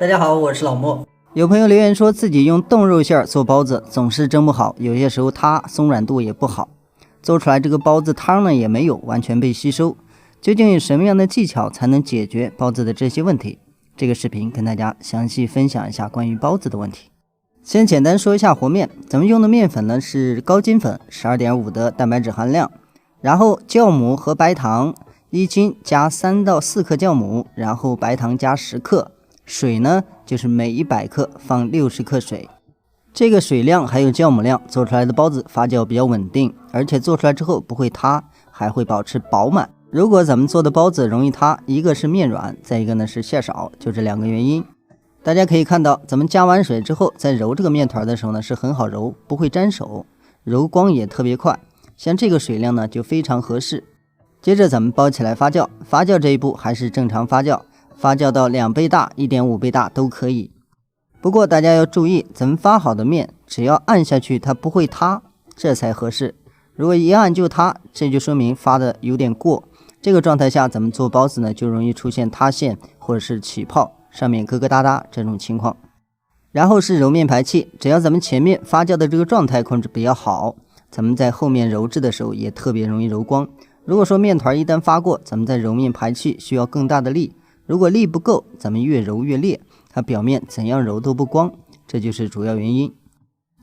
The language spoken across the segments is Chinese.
大家好，我是老莫。有朋友留言说自己用冻肉馅做包子总是蒸不好，有些时候它松软度也不好，做出来这个包子汤呢也没有完全被吸收。究竟有什么样的技巧才能解决包子的这些问题？这个视频跟大家详細分享一下關於包子的問題。先簡單說一下和面，咱們用的麵粉呢是高筋粉 12.5 的蛋白質含量，然後酵母和白糖1斤加3到4克酵母，然後白糖加10克，水呢就是每100克放60克水。這個水量還有酵母量做出來的包子發酵比較穩定，而且做出來之後不會塌，還會保持飽滿。如果咱們做的包子容易塌，一個是面軟，再一個呢是餡少，就這兩個原因。大家可以看到，咱們加完水之後在揉這個麵團的時候呢是很好揉，不會沾手，揉光也特別快。像這個水量呢就非常合適。接着咱們包起來發酵，發酵這一步還是正常發酵，發酵到2倍大 1.5 倍大都可以。不過大家要注意，咱們發好的麵只要按下去它不會塌，這才合適。如果一按就塌，這就說明發的有點過。這個狀態下咱們做包子呢就容易出現塌陷或者是起泡，上面疙疙瘩瘩這種情況。然後是揉麵排器，只要咱們前面發酵的這個狀態控制比較好，咱們在後面揉製的時候也特別容易揉光。如果說麵團一旦發過，咱們在揉麵排器需要更大的力，如果力不夠，咱們越揉越裂，它表面怎樣揉都不光，這就是主要原因。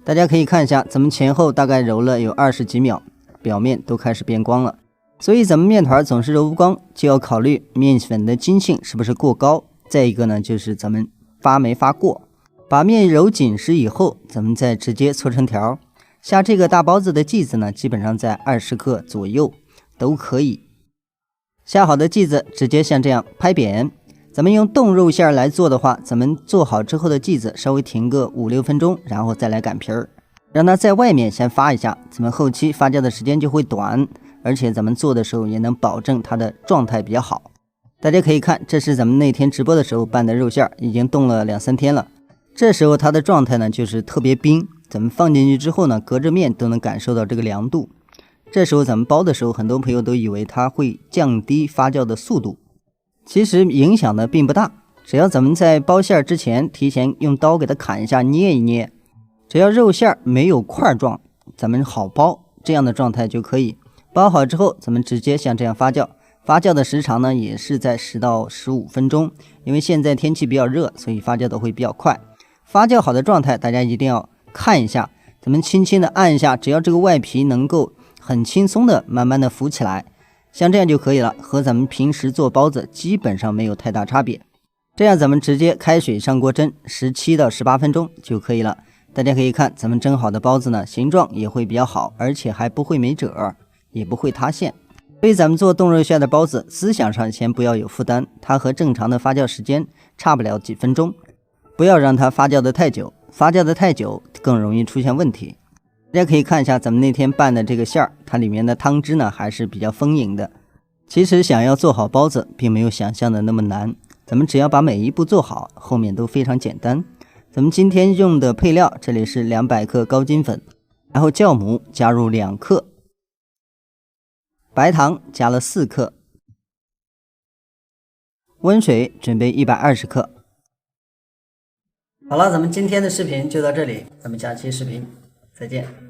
大家可以看一下，咱們前後大概揉了有20幾秒，表面都開始變光了。所以咱們麵團總是揉不光，就要考慮麵粉的筋性是不是過高，再一個呢就是咱們發沒發過。把麵揉緊實以後，咱們再直接搓成條。下這個大包子的劑子呢基本上在20克左右都可以。下好的劑子直接像這樣拍扁。咱們用凍肉餡來做的話，咱們做好之後的劑子稍微停個5-6分鐘，然後再來擀皮兒，讓它在外面先發一下，咱們後期發酵的時間就會短，而且咱們做的時候也能保證它的狀態比較好。大家可以看，這是咱們那天直播的時候拌的肉餡，已經凍了2-3天了。這時候它的狀態呢就是特別冰，咱們放進去之後呢，隔着面都能感受到這個涼度。這時候咱們包的時候，很多朋友都以為它會降低發酵的速度，其實影響的並不大。只要咱們在包餡之前提前用刀給它砍一下，捏一捏，只要肉餡沒有塊狀，咱們好包，這樣的狀態就可以。包好之後，咱們直接像這樣發酵，發酵的時長呢也是在10到15分鐘，因為現在天氣比較熱，所以發酵的會比較快。發酵好的狀態大家一定要看一下，咱們輕輕的按一下，只要這個外皮能夠很輕鬆的慢慢的浮起來，像這樣就可以了，和咱們平時做包子基本上沒有太大差別。這樣咱們直接開水上鍋蒸17到18分鐘就可以了。大家可以看咱們蒸好的包子呢，形狀也會比較好，而且還不會沒褶，也不會塌陷。所以咱們做凍肉餡的包子，思想上先不要有負擔，它和正常的發酵時間差不了幾分鐘，不要讓它發酵的太久，發酵的太久更容易出現問題。大家可以看一下咱們那天拌的這個餡兒，它裡面的湯汁呢還是比較豐盈的。其實想要做好包子並沒有想象的那麼難，咱們只要把每一步做好，後面都非常簡單。咱們今天用的配料，這裡是200克高筋粉，然後酵母加入2克，白糖加了4克，溫水準備120克。好了，咱們今天的視頻就到這裡，咱們下期視頻再見。